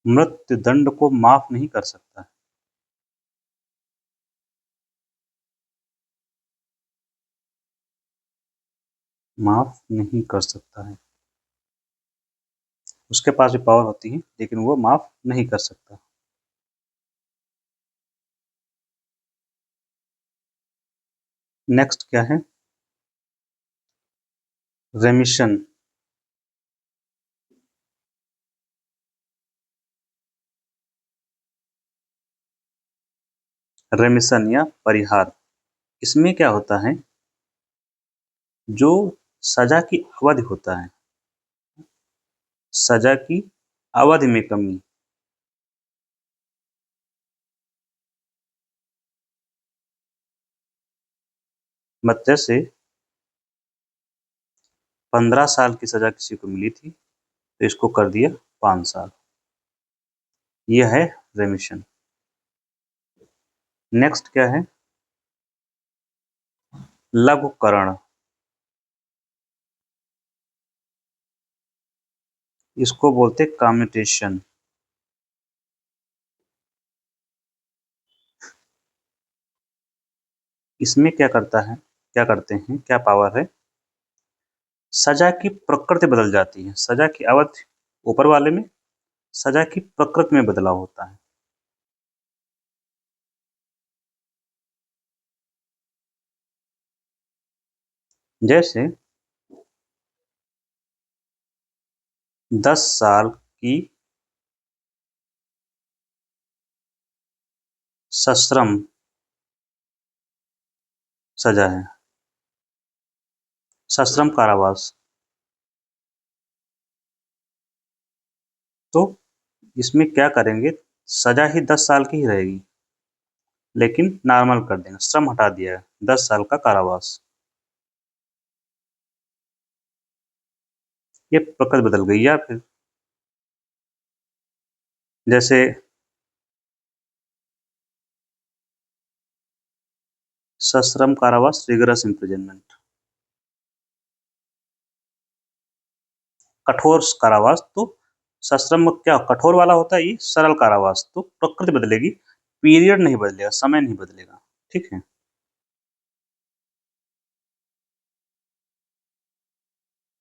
मृत्युदंड को माफ नहीं कर सकता। माफ नहीं कर सकता है। उसके पास भी पावर होती है लेकिन वो माफ नहीं कर सकता। नेक्स्ट क्या है? रेमिशन। रेमिशन या परिहार, इसमें क्या होता है, जो सजा की अवधि होता है, सजा की अवधि में कमी, मतलब जैसे 15 साल की सजा किसी को मिली थी तो इसको कर दिया 5 साल। यह है रेमिशन। नेक्स्ट क्या है? लघुकरण। इसको बोलते कम्यूटेशन। इसमें क्या करता है, क्या करते हैं, क्या पावर है, सजा की प्रकृति बदल जाती है। सजा की अवधि ऊपर वाले में, सजा की प्रकृति में बदलाव होता है। जैसे 10 साल की सश्रम सजा है, सश्रम कारावास। तो इसमें क्या करेंगे, सजा ही 10 साल की ही रहेगी लेकिन नॉर्मल कर देंगे, श्रम हटा दिया है, 10 साल का कारावास। ये प्रकृति बदल गई। या फिर जैसे सश्रम कारावास, रिगरस इम्प्रिजनमेंट। कठोर कारावास तो सश्रम में क्या कठोर वाला होता है, ये सरल कारावास। तो प्रकृति बदलेगी, पीरियड नहीं बदलेगा, समय नहीं बदलेगा। ठीक है।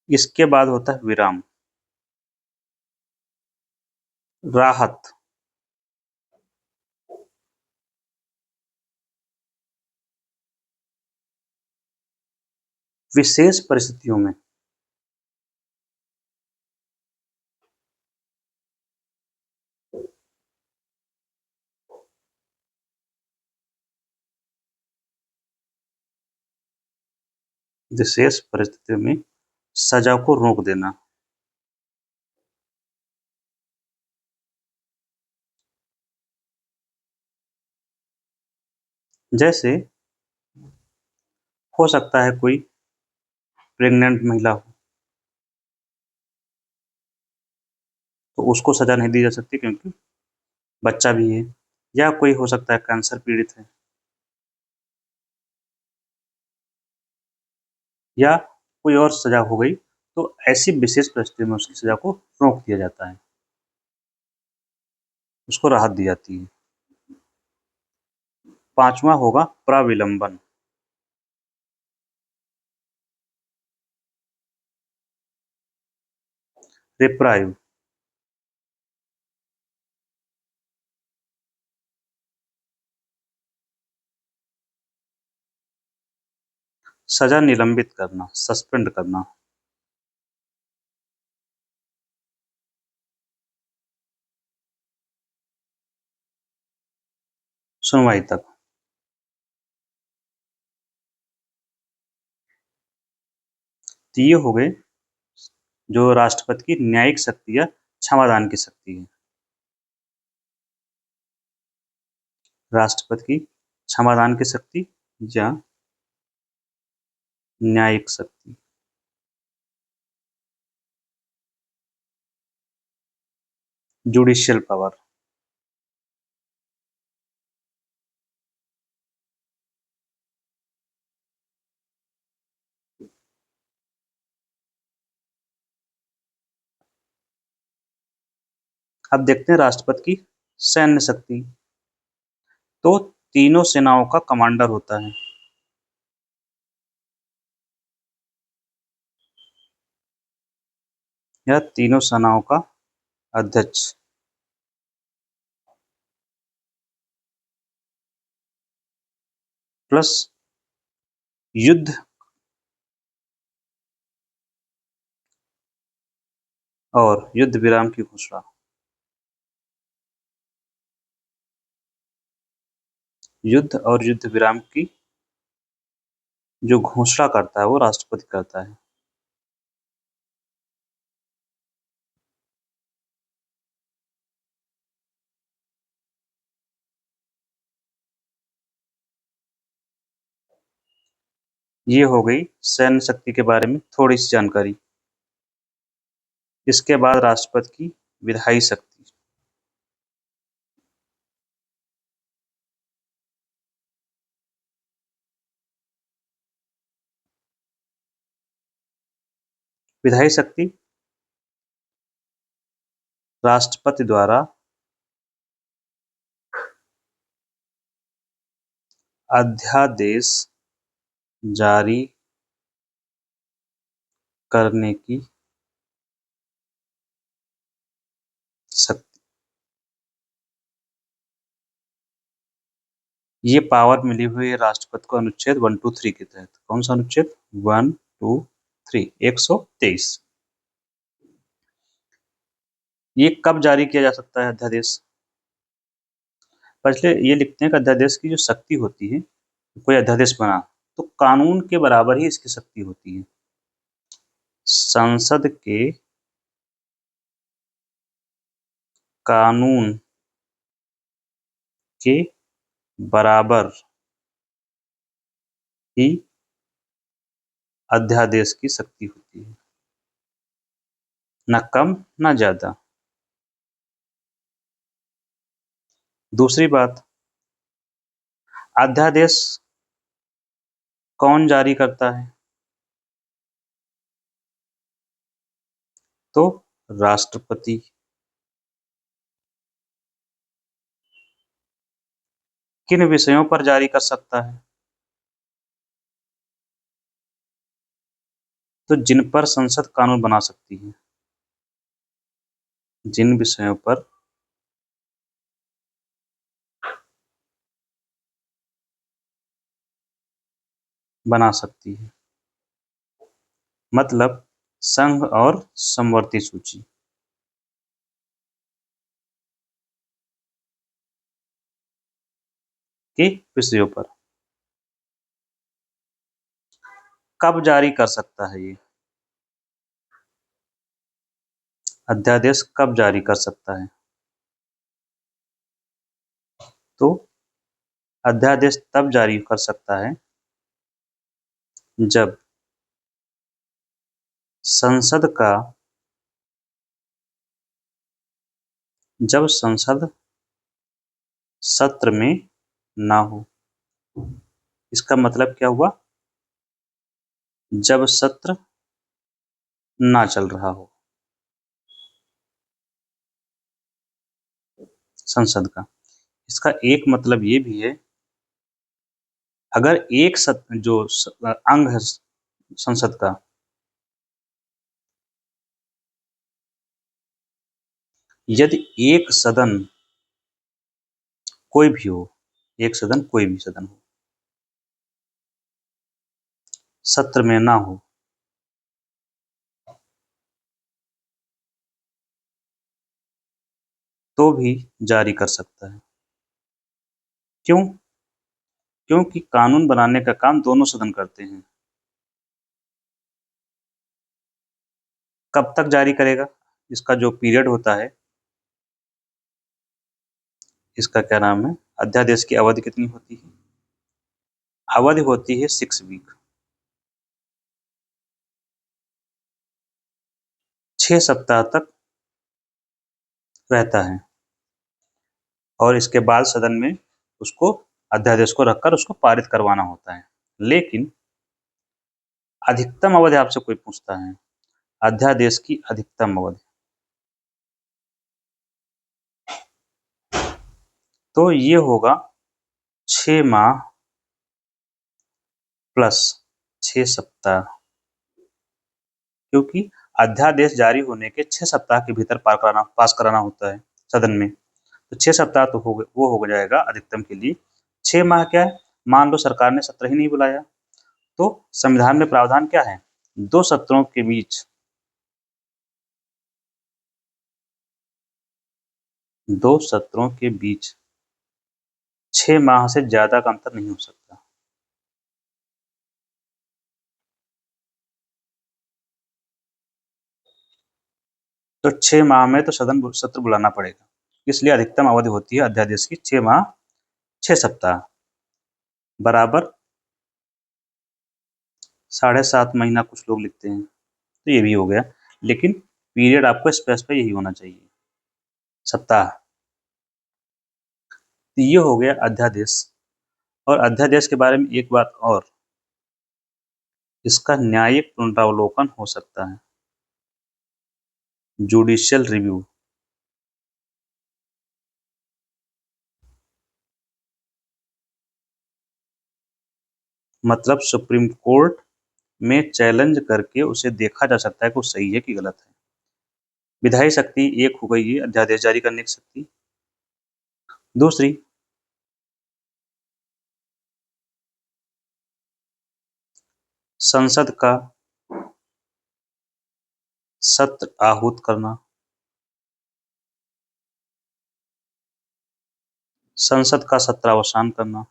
इसके बाद होता है विराम, राहत। विशेष परिस्थितियों में, विशेष परिस्थितियों में सजा को रोक देना। जैसे हो सकता है कोई प्रेग्नेंट महिला हो तो उसको सजा नहीं दी जा सकती क्योंकि बच्चा भी है, या कोई हो सकता है कैंसर पीड़ित है, या कोई और सजा हो गई, तो ऐसी विशेष परिस्थिति में उसकी सजा को रोक दिया जाता है, उसको राहत दी जाती है। पांचवा होगा प्रविलंबन। रिप्राइव। सजा निलंबित करना, सस्पेंड करना। सुनवाई तक। तो ये हो गए जो राष्ट्रपति की न्यायिक शक्ति या क्षमादान की शक्ति है। राष्ट्रपति की क्षमादान की शक्ति या न्यायिक शक्ति। Judicial power. अब देखते हैं राष्ट्रपति की सैन्य शक्ति। तो तीनों सेनाओं का कमांडर होता है। या तीनों सेनाओं का अध्यक्ष। प्लस युद्ध और युद्ध विराम की घोषणा। युद्ध और युद्ध विराम की जो घोषणा करता है वो राष्ट्रपति करता है। ये हो गई सैन्य शक्ति के बारे में थोड़ी सी जानकारी। इसके बाद राष्ट्रपति की विधायी शक्ति। विधायी शक्ति राष्ट्रपति द्वारा अध्यादेश जारी करने की शक्ति। ये पावर मिली हुई है राष्ट्रपति को अनुच्छेद 123 के तहत। कौन सा अनुच्छेद? 123, 123। ये कब जारी किया जा सकता है अध्यादेश? पहले ये लिखते हैं कि अध्यादेश की जो शक्ति होती है, कोई अध्यादेश बना तो कानून के बराबर ही इसकी शक्ति होती है। संसद के कानून के बराबर ही अध्यादेश की शक्ति होती है, न कम न ज्यादा। दूसरी बात, अध्यादेश कौन जारी करता है? तो राष्ट्रपति। किन विषयों पर जारी कर सकता है? तो जिन पर संसद कानून बना सकती है। जिन विषयों पर बना सकती है, मतलब संघ और समवर्ती सूची के विषयों पर। कब जारी कर सकता है ये अध्यादेश? कब जारी कर सकता है? तो अध्यादेश तब जारी कर सकता है जब संसद सत्र में ना हो। इसका मतलब क्या हुआ? जब सत्र ना चल रहा हो संसद का। इसका एक मतलब ये भी है, अगर एक जो अंग है संसद का, यदि एक सदन कोई भी हो, एक सदन कोई भी सदन हो, सत्र में ना हो, तो भी जारी कर सकता है। क्यों? क्योंकि कानून बनाने का काम दोनों सदन करते हैं। कब तक जारी करेगा? इसका जो पीरियड होता है, इसका क्या नाम है, अध्यादेश की अवधि कितनी होती है? अवधि होती है 6 वीक, 6 सप्ताह तक रहता है। और इसके बाद सदन में उसको अध्यादेश को रखकर उसको पारित करवाना होता है। लेकिन अधिकतम अवधि आपसे कोई पूछता है, अध्यादेश की अधिकतम अवधि, तो ये होगा 6 माह प्लस 6 सप्ताह। क्योंकि अध्यादेश जारी होने के 6 सप्ताह के भीतर पास कराना होता है सदन में। तो 6 सप्ताह तो वो हो जाएगा अधिकतम के लिए। 6 माह क्या है? मान लो सरकार ने सत्र ही नहीं बुलाया, तो संविधान में प्रावधान क्या है? 2 सत्रों के बीच 2 सत्रों के बीच 6 माह से ज्यादा का अंतर नहीं हो सकता। तो 6 माह में तो सत्र बुलाना पड़ेगा, इसलिए अधिकतम अवधि होती है अध्यादेश की 6 माह 6 सप्ताह बराबर 7.5 महीना कुछ लोग लिखते हैं, तो ये भी हो गया। लेकिन पीरियड आपको स्पेसिफाई यही होना चाहिए, सप्ताह। तो ये हो गया अध्यादेश। और अध्यादेश के बारे में एक बात और, इसका न्यायिक पुनरावलोकन हो सकता है, जुडिशियल रिव्यू। मतलब सुप्रीम कोर्ट में चैलेंज करके उसे देखा जा सकता है कि वो सही है कि गलत है। विधायी शक्ति एक हो गई है अध्यादेश जारी करने की शक्ति। दूसरी, संसद का सत्र आहूत करना। संसद का सत्रावसान करना।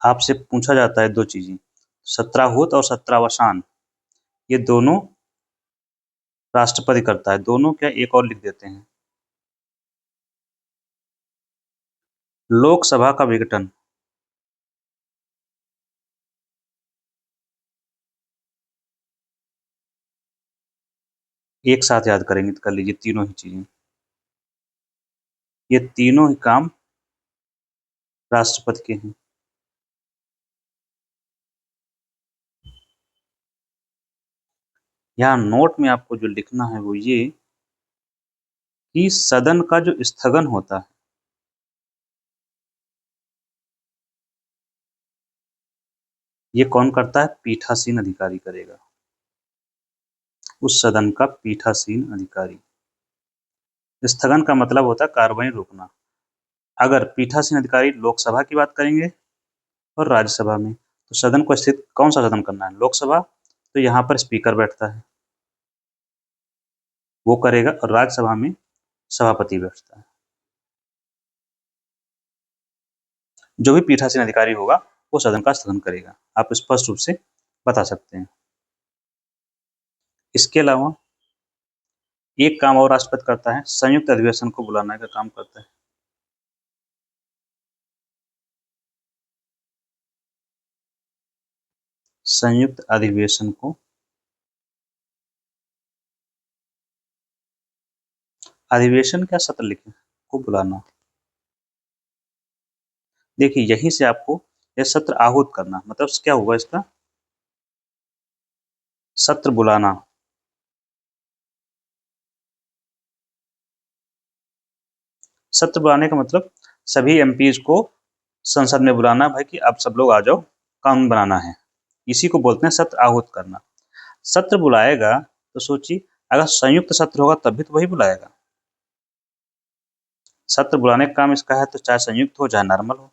आपसे पूछा जाता है दो चीजें, सत्राहूत और सत्रावसान, ये दोनों राष्ट्रपति करता है। दोनों क्या, एक और लिख देते हैं, लोकसभा का विघटन। एक साथ याद करेंगे तो कर लीजिए तीनों ही चीजें, ये तीनों ही काम राष्ट्रपति के हैं। यहाँ नोट में आपको जो लिखना है वो ये कि सदन का जो स्थगन होता है, ये कौन करता है? पीठासीन अधिकारी करेगा, उस सदन का पीठासीन अधिकारी। स्थगन का मतलब होता है कार्रवाई रोकना। अगर पीठासीन अधिकारी लोकसभा की बात करेंगे और राज्यसभा में, तो सदन को स्थित कौन सा सदन करना है? लोकसभा, तो यहाँ पर स्पीकर बैठता है, वो करेगा, और राज्यसभा में सभापति बैठता है। जो भी पीठासीन अधिकारी होगा वो सदन का स्थगन करेगा, आप स्पष्ट रूप से बता सकते हैं। इसके अलावा एक काम और राष्ट्रपति करता है, संयुक्त अधिवेशन को बुलाने का काम करता है। संयुक्त अधिवेशन को, अधिवेशन क्या, सत्र लिखे को बुलाना। देखिए यहीं से आपको यह सत्र आहूत करना, मतलब क्या होगा इसका, सत्र बुलाना। सत्र बुलाने का मतलब सभी एमपीज को संसद में बुलाना, भाई कि आप सब लोग आ जाओ, कानून बनाना है। इसी को बोलते हैं सत्र आहूत करना। सत्र बुलाएगा तो सोचिए, अगर संयुक्त सत्र होगा तब भी तो वही बुलाएगा। सत्र बुलाने का काम इसका है, तो चाहे संयुक्त हो चाहे नॉर्मल हो,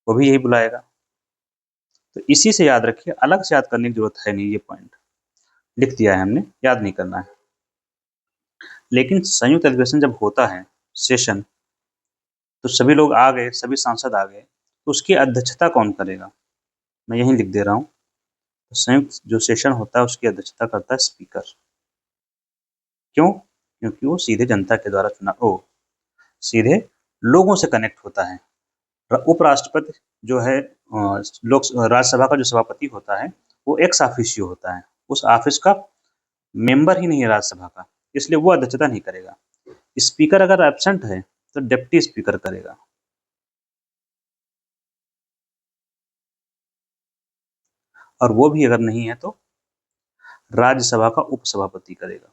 वो भी यही बुलाएगा। तो इसी से याद रखिए, अलग से याद करने की जरूरत है नहीं, ये पॉइंट लिख दिया है हमने, याद नहीं करना है। लेकिन संयुक्त अधिवेशन जब होता है सेशन, तो सभी लोग आ गए, सभी सांसद आ गए, तो उसकी अध्यक्षता कौन करेगा? मैं यहीं लिख दे रहा हूँ, तो संयुक्त जो सेशन होता है उसकी अध्यक्षता करता है स्पीकर। क्यों? क्योंकि वो सीधे जनता के द्वारा चुना, ओ सीधे लोगों से कनेक्ट होता है। उपराष्ट्रपति जो है, लोक राज्यसभा का जो सभापति होता है, वो एक्स ऑफिशियो होता है, उस ऑफिस का मेंबर ही नहीं है राज्यसभा का, इसलिए वो अध्यक्षता नहीं करेगा। स्पीकर अगर एब्सेंट है तो डिप्टी स्पीकर करेगा। और वो भी अगर नहीं है तो राज्यसभा का उपसभापति करेगा।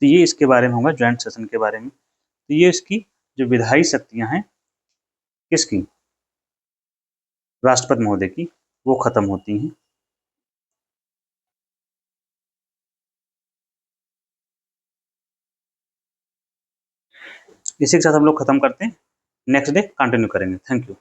तो ये इसके बारे में होगा, ज्वाइंट सेशन के बारे में। तो ये इसकी जो विधायी शक्तियां हैं किसकी? राष्ट्रपति महोदय की, वो खत्म होती हैं। इसी के साथ हम लोग खत्म करते हैं, नेक्स्ट डे कंटिन्यू करेंगे। Thank you.